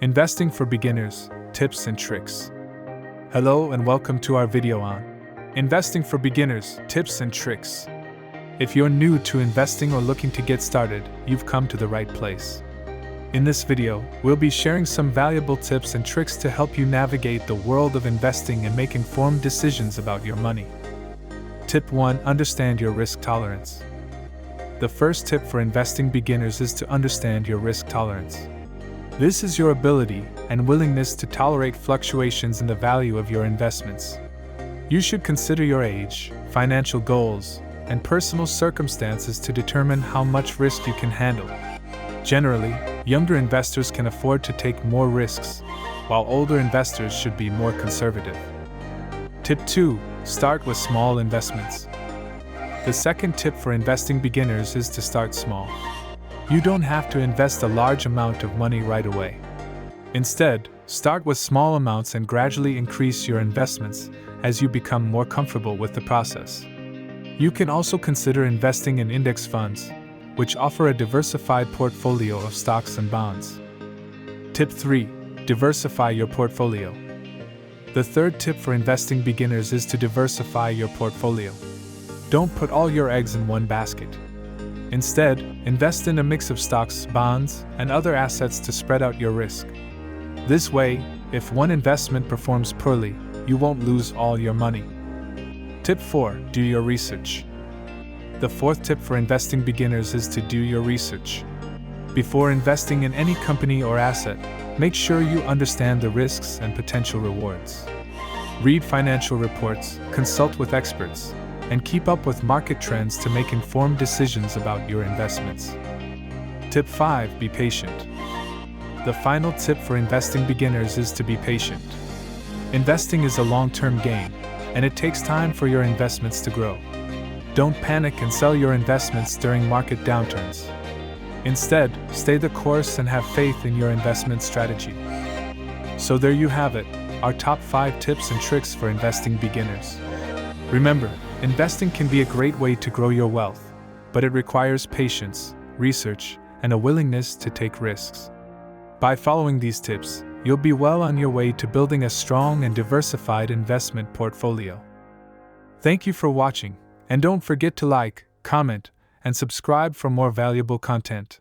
Investing for Beginners, Tips and Tricks. Hello and welcome to our video on Investing for Beginners, Tips and Tricks. If you're new to investing or looking to get started, you've come to the right place. In this video, we'll be sharing some valuable tips and tricks to help you navigate the world of investing and make informed decisions about your money. Tip 1. Understand your risk tolerance. The first tip for investing beginners is to understand your risk tolerance. This is your ability and willingness to tolerate fluctuations in the value of your investments. You should consider your age, financial goals, and personal circumstances to determine how much risk you can handle. Generally, younger investors can afford to take more risks, while older investors should be more conservative. Tip 2. Start with small investments. The second tip for investing beginners is to start small. You don't have to invest a large amount of money right away. Instead, start with small amounts and gradually increase your investments as you become more comfortable with the process. You can also consider investing in index funds, which offer a diversified portfolio of stocks and bonds. Tip 3. Diversify your portfolio. The third tip for investing beginners is to diversify your portfolio. Don't put all your eggs in one basket. Instead, invest in a mix of stocks, bonds, and other assets to spread out your risk. This way, if one investment performs poorly, you won't lose all your money. Tip 4. Do your research. The fourth tip for investing beginners is to do your research. Before investing in any company or asset, make sure you understand the risks and potential rewards. Read financial reports, consult with experts, and keep up with market trends to make informed decisions about your investments. Tip 5. Be patient. The final tip for investing beginners is to be patient. Investing is a long-term game, and it takes time for your investments to grow. Don't panic and sell your investments during market downturns. Instead, stay the course and have faith in your investment strategy. So there you have it, our top 5 tips and tricks for investing beginners. Remember, investing can be a great way to grow your wealth, but it requires patience, research, and a willingness to take risks. By following these tips, you'll be well on your way to building a strong and diversified investment portfolio. Thank you for watching, and don't forget to like, comment, and subscribe for more valuable content.